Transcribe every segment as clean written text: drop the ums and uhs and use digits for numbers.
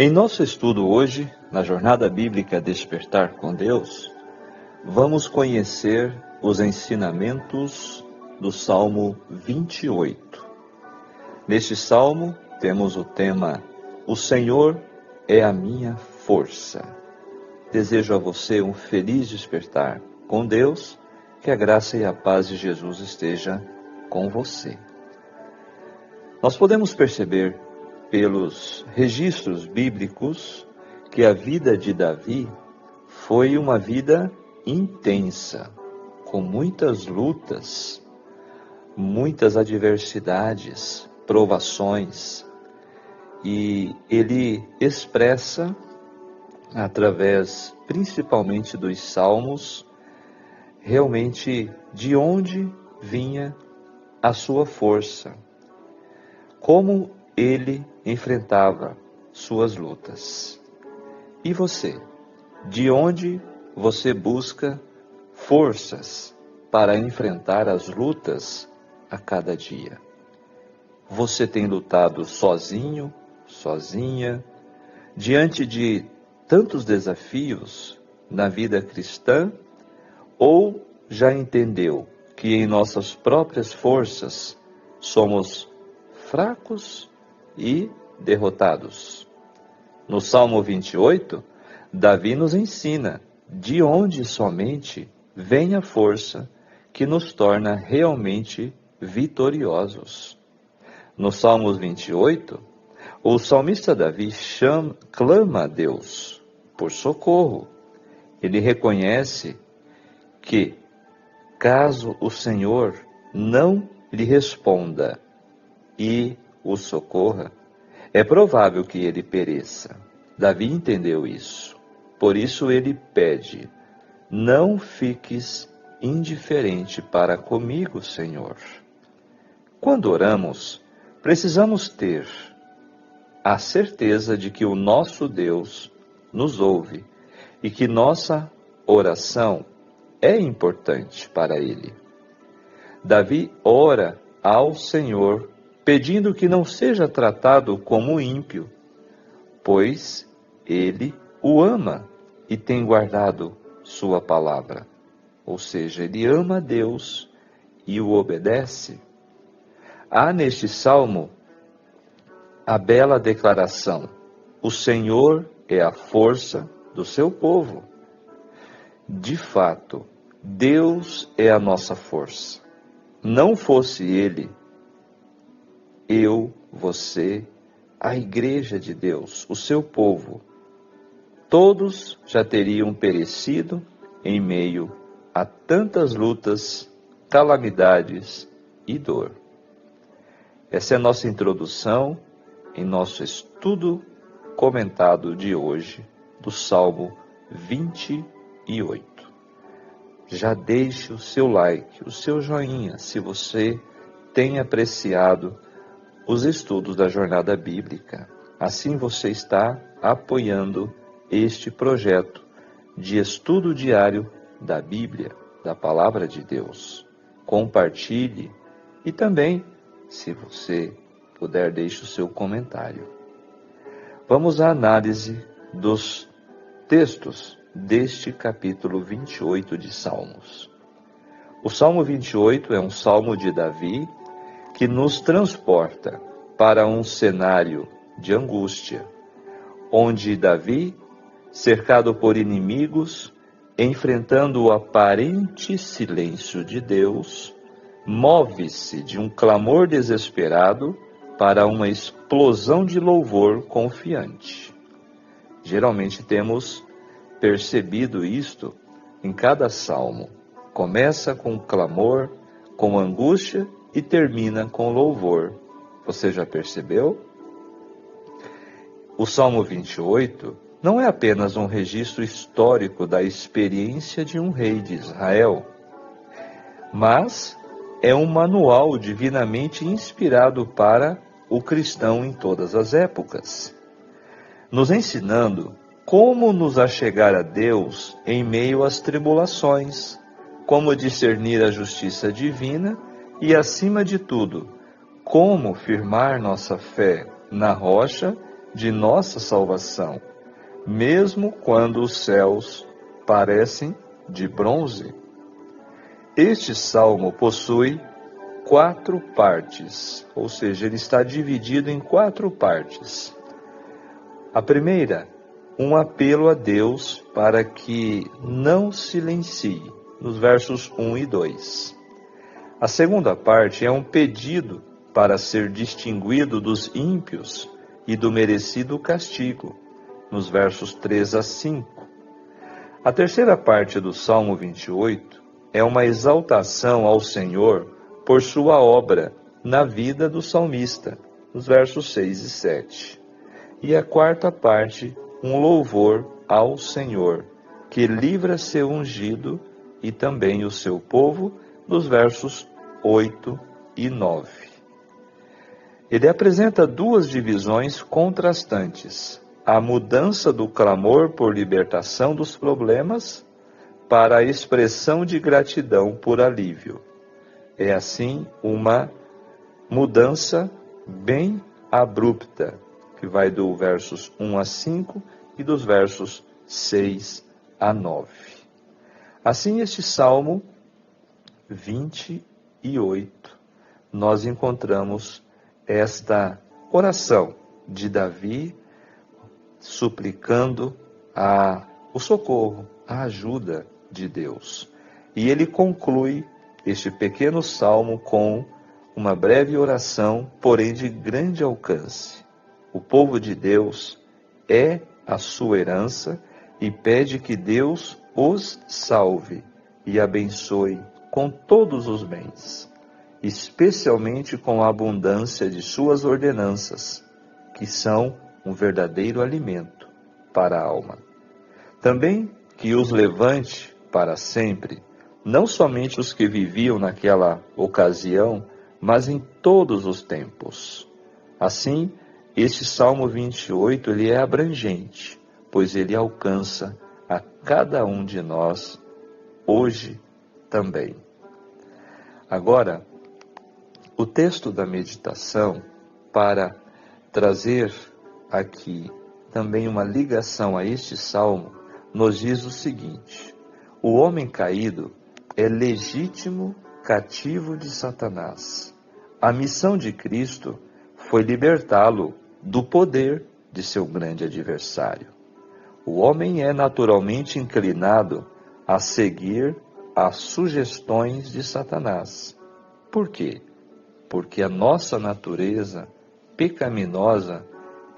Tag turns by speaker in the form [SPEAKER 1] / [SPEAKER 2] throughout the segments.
[SPEAKER 1] Em nosso estudo hoje, na Jornada Bíblica Despertar com Deus, vamos conhecer os ensinamentos do Salmo 28. Neste salmo, temos o tema: O Senhor é a minha força. Desejo a você um feliz despertar com Deus, que a graça e a paz de Jesus esteja com você. Nós podemos perceber pelos registros bíblicos que a vida de Davi foi uma vida intensa, com muitas lutas, muitas adversidades, provações, e ele expressa, através principalmente dos salmos, realmente de onde vinha a sua força, como ele enfrentava suas lutas. E você? De onde você busca forças para enfrentar as lutas a cada dia? Você tem lutado sozinho, sozinha, diante de tantos desafios na vida cristã? Ou já entendeu que em nossas próprias forças somos fracos e derrotados? No Salmo 28, Davi nos ensina de onde somente vem a força que nos torna realmente vitoriosos. No Salmo 28, o salmista Davi clama a Deus por socorro. Ele reconhece que, caso o Senhor não lhe responda e o socorra, é provável que ele pereça. Davi entendeu isso. Por isso ele pede: não fiques indiferente para comigo, Senhor. Quando oramos, precisamos ter a certeza de que o nosso Deus nos ouve e que nossa oração é importante para Ele. Davi ora ao Senhor pedindo que não seja tratado como ímpio, pois Ele o ama e tem guardado sua palavra. Ou seja, ele ama a Deus e o obedece. Há neste salmo a bela declaração: o Senhor é a força do seu povo. De fato, Deus é a nossa força. Não fosse Ele, eu, você, a igreja de Deus, o seu povo, todos já teriam perecido em meio a tantas lutas, calamidades e dor. Essa é a nossa introdução em nosso estudo comentado de hoje do Salmo 28. Já deixe o seu like, o seu joinha, se você tem apreciado os estudos da Jornada Bíblica. Assim você está apoiando este projeto de estudo diário da Bíblia, da Palavra de Deus. Compartilhe e também, se você puder, deixe o seu comentário. Vamos à análise dos textos deste capítulo 28 de Salmos. O Salmo 28 é um salmo de Davi que nos transporta para um cenário de angústia, onde Davi, cercado por inimigos, enfrentando o aparente silêncio de Deus, move-se de um clamor desesperado para uma explosão de louvor confiante. Geralmente temos percebido isto em cada salmo. Começa com clamor, com angústia e termina com louvor. Você já percebeu? O Salmo 28 não é apenas um registro histórico da experiência de um rei de Israel, mas é um manual divinamente inspirado para o cristão em todas as épocas, nos ensinando como nos achegar a Deus em meio às tribulações, como discernir a justiça divina e, acima de tudo, como firmar nossa fé na rocha de nossa salvação, mesmo quando os céus parecem de bronze. Este salmo possui 4 partes, ou seja, ele está dividido em 4 partes. A primeira, um apelo a Deus para que não silencie, nos versos 1 e 2. A segunda parte é um pedido para ser distinguido dos ímpios e do merecido castigo, nos versos 3 a 5. A terceira parte do Salmo 28 é uma exaltação ao Senhor por sua obra na vida do salmista, nos versos 6 e 7. E a quarta parte, um louvor ao Senhor, que livra seu ungido e também o seu povo, nos versos 8 e 9. Ele apresenta 2 divisões contrastantes: a mudança do clamor por libertação dos problemas para a expressão de gratidão por alívio. É assim uma mudança bem abrupta, que vai do versos 1 a 5 e dos versos 6 a 9. Assim, este Salmo 28, nós encontramos esta oração de Davi suplicando o socorro, a ajuda de Deus. E ele conclui este pequeno salmo com uma breve oração, porém de grande alcance. O povo de Deus é a sua herança e pede que Deus os salve e abençoe com todos os bens, especialmente com a abundância de suas ordenanças, que são um verdadeiro alimento para a alma. Também que os levante para sempre, não somente os que viviam naquela ocasião, mas em todos os tempos. Assim, este Salmo 28 ele é abrangente, pois ele alcança a cada um de nós, hoje também. Agora, o texto da meditação, para trazer aqui também uma ligação a este salmo, nos diz o seguinte: o homem caído é legítimo cativo de Satanás. A missão de Cristo foi libertá-lo do poder de seu grande adversário. O homem é naturalmente inclinado a seguir as sugestões de Satanás. Por quê? Porque a nossa natureza pecaminosa,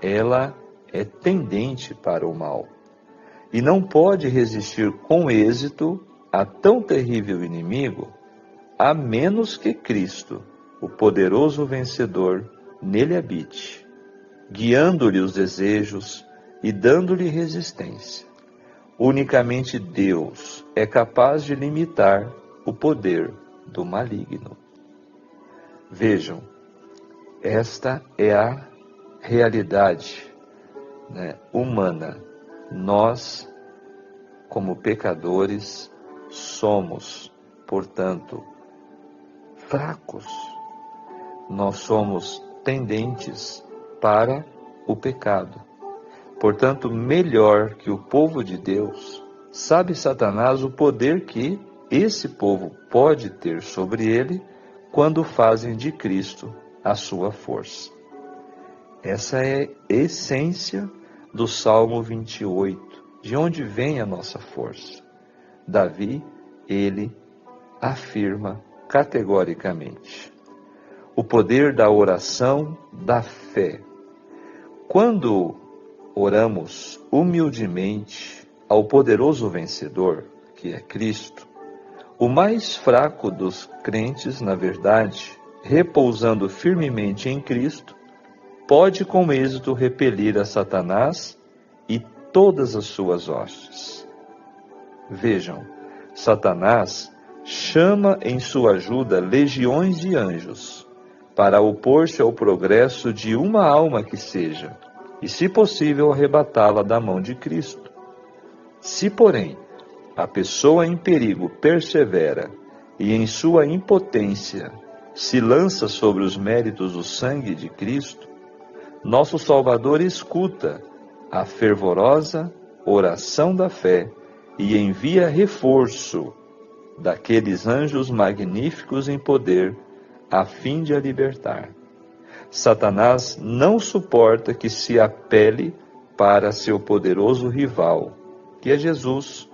[SPEAKER 1] ela é tendente para o mal e não pode resistir com êxito a tão terrível inimigo, a menos que Cristo, o poderoso vencedor, nele habite, guiando-lhe os desejos e dando-lhe resistência. Unicamente Deus é capaz de limitar o poder do maligno. Vejam, esta é a realidade, humana. Nós, como pecadores, somos, portanto, fracos. Nós somos tendentes para o pecado. Portanto, melhor que o povo de Deus, sabe Satanás o poder que esse povo pode ter sobre ele quando fazem de Cristo a sua força. Essa é a essência do Salmo 28, de onde vem a nossa força. Davi, ele afirma categoricamente o poder da oração da fé. Quando oramos humildemente ao poderoso vencedor, que é Cristo, o mais fraco dos crentes, na verdade, repousando firmemente em Cristo, pode com êxito repelir a Satanás e todas as suas hostes. Vejam, Satanás chama em sua ajuda legiões de anjos para opor-se ao progresso de uma alma que seja, e, se possível, arrebatá-la da mão de Cristo. Se, porém, a pessoa em perigo persevera e em sua impotência se lança sobre os méritos do sangue de Cristo, nosso Salvador escuta a fervorosa oração da fé e envia reforço daqueles anjos magníficos em poder, a fim de a libertar. Satanás não suporta que se apele para seu poderoso rival, que é Jesus,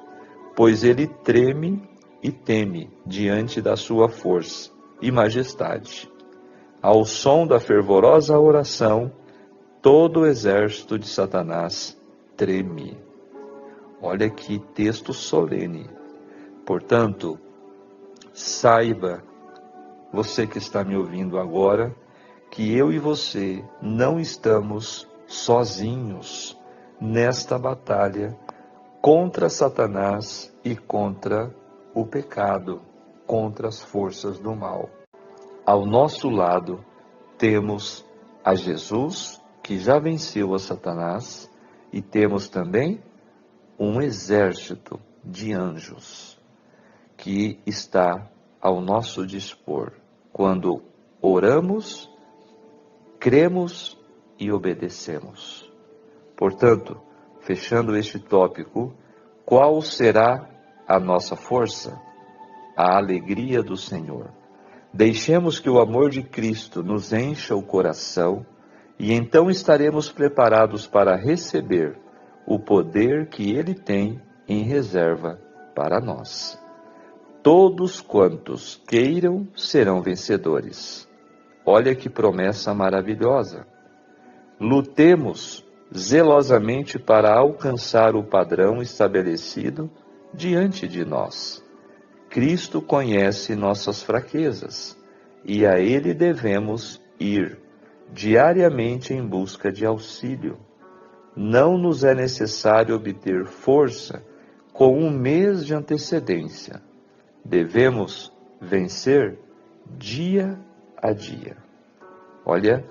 [SPEAKER 1] pois ele treme e teme diante da sua força e majestade. Ao som da fervorosa oração, todo o exército de Satanás treme. Olha que texto solene. Portanto, saiba, você que está me ouvindo agora, que eu e você não estamos sozinhos nesta batalha contra Satanás e contra o pecado, contra as forças do mal. Ao nosso lado temos a Jesus, que já venceu a Satanás, e temos também um exército de anjos que está ao nosso dispor quando oramos, cremos e obedecemos. Portanto, fechando este tópico, qual será a nossa força? A alegria do Senhor. Deixemos que o amor de Cristo nos encha o coração e então estaremos preparados para receber o poder que Ele tem em reserva para nós. Todos quantos queiram serão vencedores. Olha que promessa maravilhosa. Lutemos zelosamente para alcançar o padrão estabelecido diante de nós. Cristo conhece nossas fraquezas e a Ele devemos ir diariamente em busca de auxílio. Não nos é necessário obter força com um mês de antecedência. Devemos vencer dia a dia. Olha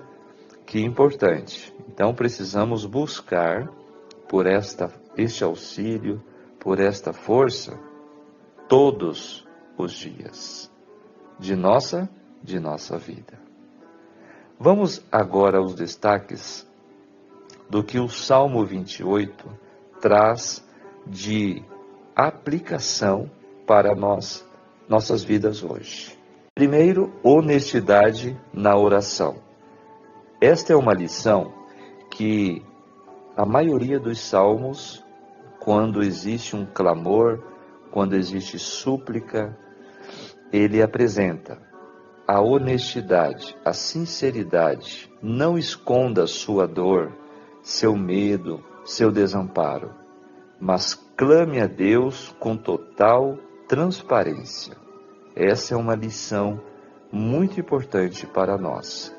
[SPEAKER 1] que importante. Então precisamos buscar por este auxílio, por esta força, todos os dias de nossa vida. Vamos agora aos destaques do que o Salmo 28 traz de aplicação para nossas vidas hoje. Primeiro, honestidade na oração. Esta é uma lição que a maioria dos salmos, quando existe um clamor, quando existe súplica, ele apresenta a honestidade, a sinceridade. Não esconda sua dor, seu medo, seu desamparo, mas clame a Deus com total transparência. Essa é uma lição muito importante para nós.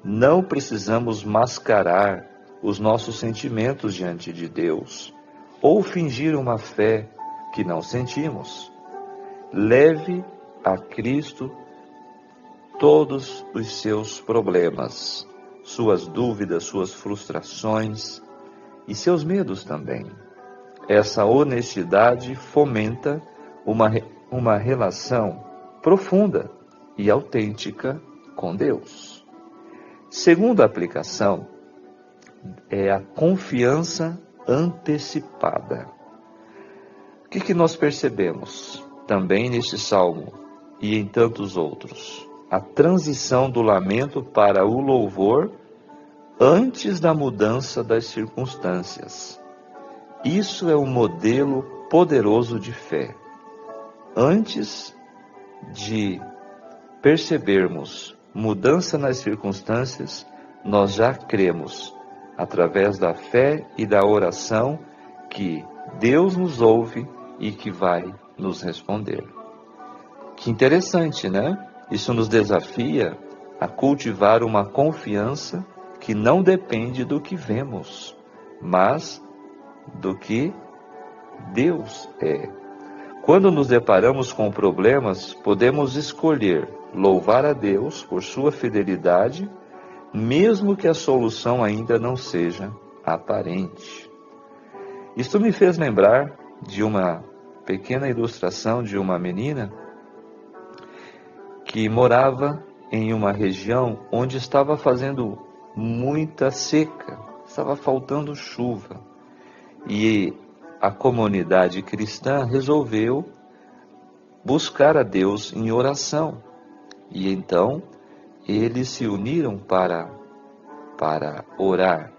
[SPEAKER 1] Não precisamos mascarar os nossos sentimentos diante de Deus ou fingir uma fé que não sentimos. Leve a Cristo todos os seus problemas, suas dúvidas, suas frustrações e seus medos também. Essa honestidade fomenta uma relação profunda e autêntica com Deus. Segunda aplicação é a confiança antecipada. O que nós percebemos também neste salmo e em tantos outros? A transição do lamento para o louvor antes da mudança das circunstâncias. Isso é um modelo poderoso de fé. Antes de percebermos mudança nas circunstâncias, nós já cremos, através da fé e da oração, que Deus nos ouve e que vai nos responder. Que interessante, né? Isso nos desafia a cultivar uma confiança que não depende do que vemos, mas do que Deus é. Quando nos deparamos com problemas, podemos escolher louvar a Deus por sua fidelidade, mesmo que a solução ainda não seja aparente. Isto me fez lembrar de uma pequena ilustração de uma menina que morava em uma região onde estava fazendo muita seca, estava faltando chuva. E a comunidade cristã resolveu buscar a Deus em oração. E então eles se uniram para orar.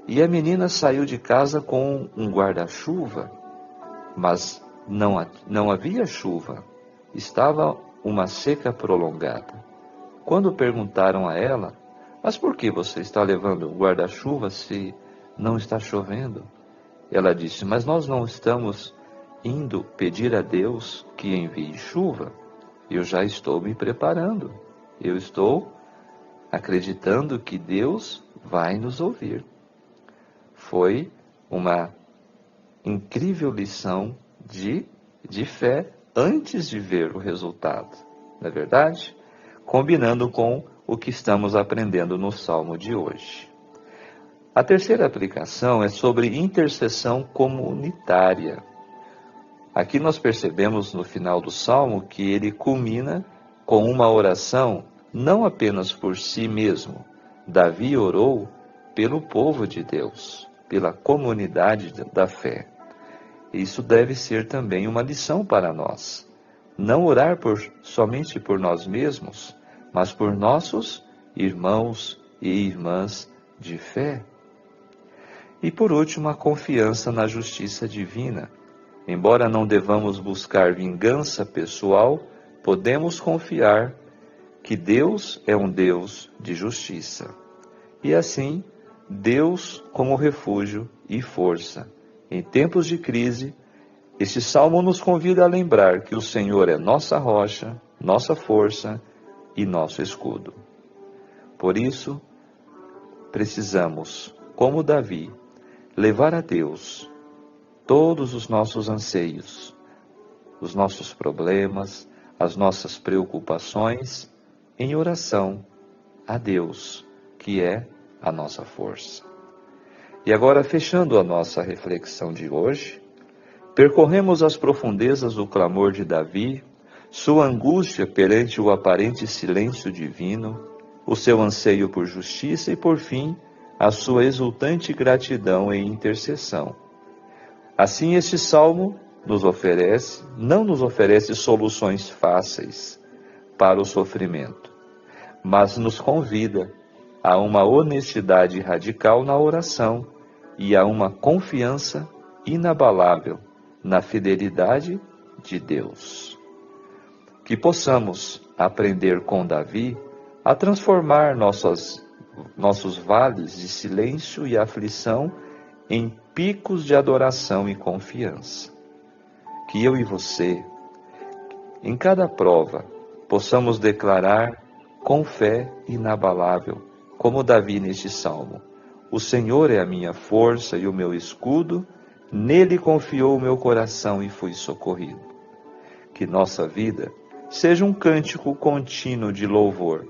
[SPEAKER 1] E a menina saiu de casa com um guarda-chuva, mas não havia chuva. Estava uma seca prolongada. Quando perguntaram a ela: mas por que você está levando o guarda-chuva se não está chovendo? Ela disse: mas nós não estamos indo pedir a Deus que envie chuva. Eu já estou me preparando. Eu estou acreditando que Deus vai nos ouvir. Foi uma incrível lição de fé antes de ver o resultado, não é verdade? Combinando com o que estamos aprendendo no Salmo de hoje. A terceira aplicação é sobre intercessão comunitária. Aqui nós percebemos no final do Salmo que ele culmina com uma oração não apenas por si mesmo. Davi orou pelo povo de Deus, pela comunidade da fé. Isso deve ser também uma lição para nós. Não orar somente por nós mesmos, mas por nossos irmãos e irmãs de fé. E por último, a confiança na justiça divina. Embora não devamos buscar vingança pessoal, podemos confiar que Deus é um Deus de justiça. E assim, Deus como refúgio e força. Em tempos de crise, este salmo nos convida a lembrar que o Senhor é nossa rocha, nossa força e nosso escudo. Por isso, precisamos, como Davi, levar a Deus todos os nossos anseios, os nossos problemas, as nossas preocupações, em oração a Deus, que é a nossa força. E agora, fechando a nossa reflexão de hoje, percorremos as profundezas do clamor de Davi, sua angústia perante o aparente silêncio divino, o seu anseio por justiça e, por fim, a sua exultante gratidão e intercessão. Assim, este salmo não nos oferece soluções fáceis para o sofrimento, mas nos convida a uma honestidade radical na oração e a uma confiança inabalável na fidelidade de Deus. Que possamos aprender com Davi a transformar nossos vales de silêncio e aflição em picos de adoração e confiança. Que eu e você, em cada prova, possamos declarar com fé inabalável, como Davi neste salmo: o Senhor é a minha força e o meu escudo, nele confiou o meu coração e fui socorrido. Que nossa vida seja um cântico contínuo de louvor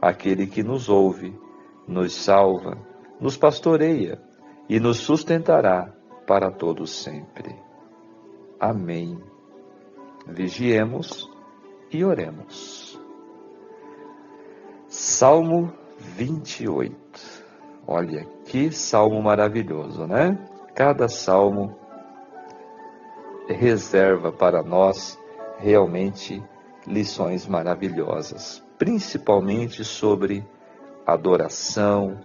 [SPEAKER 1] àquele que nos ouve, nos salva, nos pastoreia e nos sustentará para todo sempre. Amém. Vigiemos e oremos. Salmo 28. Olha, que salmo maravilhoso, né? Cada salmo reserva para nós realmente lições maravilhosas, principalmente sobre adoração,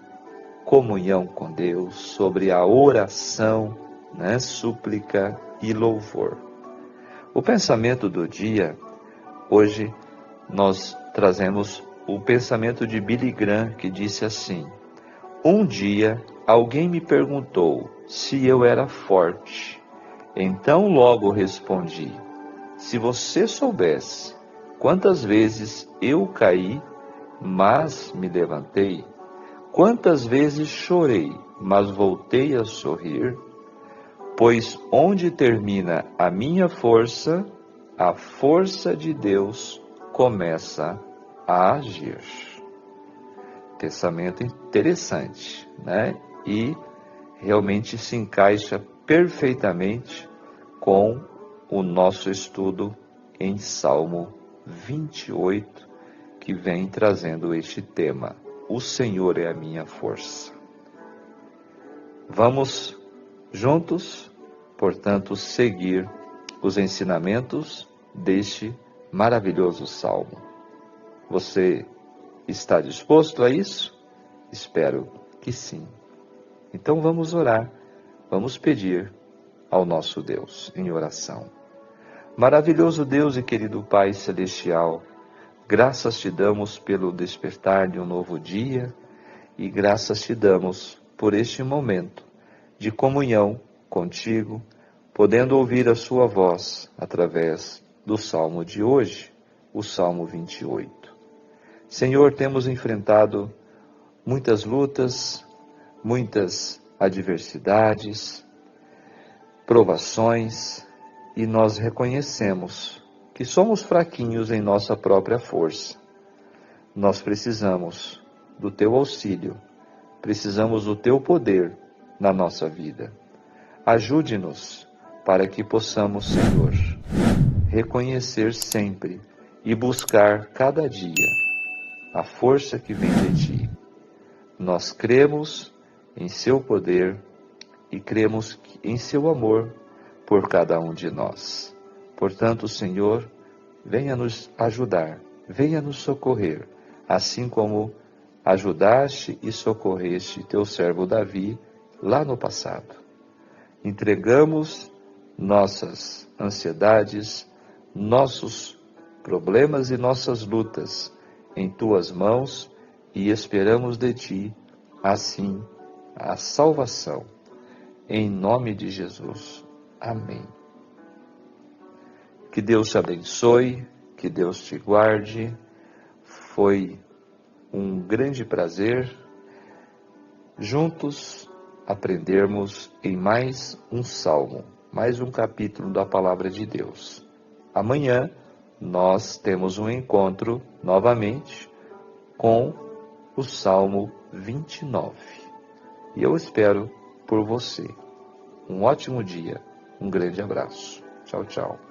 [SPEAKER 1] comunhão com Deus, sobre a oração, né? Súplica e louvor. O pensamento do dia, hoje nós trazemos o pensamento de Billy Graham, que disse assim: um dia alguém me perguntou se eu era forte. Então logo respondi: se você soubesse quantas vezes eu caí, mas me levantei, quantas vezes chorei, mas voltei a sorrir, pois onde termina a minha força, a força de Deus começa a agir. Pensamento interessante, né? E realmente se encaixa perfeitamente com o nosso estudo em Salmo 28, que vem trazendo este tema. o Senhor é a minha força. Vamos juntos, portanto, seguir os ensinamentos deste maravilhoso salmo. Você está disposto a isso? Espero que sim. Então vamos orar, vamos pedir ao nosso Deus em oração. Maravilhoso Deus e querido Pai Celestial, graças te damos pelo despertar de um novo dia e graças te damos por este momento de comunhão contigo, podendo ouvir a sua voz através do salmo de hoje, o Salmo 28. Senhor, temos enfrentado muitas lutas, muitas adversidades, provações, e nós reconhecemos que somos fraquinhos em nossa própria força. Nós precisamos do teu auxílio, precisamos do teu poder na nossa vida. Ajude-nos para que possamos, Senhor, reconhecer sempre e buscar cada dia a força que vem de ti. Nós cremos em seu poder e cremos em seu amor por cada um de nós. Portanto, Senhor, venha nos ajudar, venha nos socorrer, assim como ajudaste e socorreste teu servo Davi lá no passado. Entregamos nossas ansiedades, nossos problemas e nossas lutas em tuas mãos e esperamos de ti, assim, a salvação. Em nome de Jesus. Amém. Que Deus te abençoe, que Deus te guarde. Foi um grande prazer juntos aprendermos em mais um salmo, mais um capítulo da Palavra de Deus. Amanhã nós temos um encontro novamente com o Salmo 29. E eu espero por você. Um ótimo dia. Um grande abraço. Tchau, tchau.